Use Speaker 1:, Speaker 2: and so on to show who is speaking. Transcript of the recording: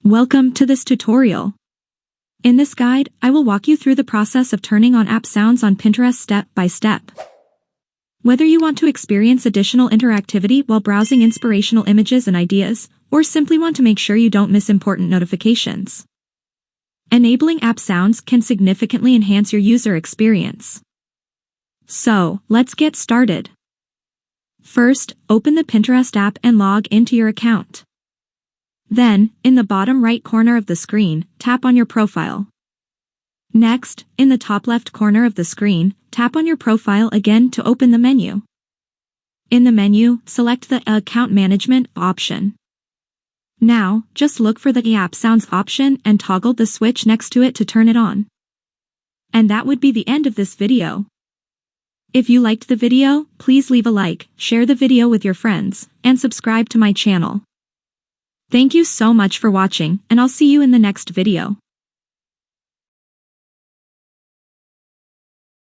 Speaker 1: Welcome to this tutorial. In this guide, I will walk you through the process of turning on app sounds on Pinterest step by step. Whether you want to experience additional interactivity while browsing inspirational images and ideas, or simply want to make sure you don't miss important notifications, enabling app sounds can significantly enhance your user experience. So, let's get started. First, open the Pinterest app and log into your account. Then, in the bottom right corner of the screen, tap on your profile. Next, in the top left corner of the screen, tap on your profile again to open the menu. In the menu, select the Account Management option. Now, just look for the App Sounds option and toggle the switch next to it to turn it on. And that would be the end of this video. If you liked the video, please leave a like, share the video with your friends, and subscribe to my channel. Thank you so much for watching, and I'll see you in the next video.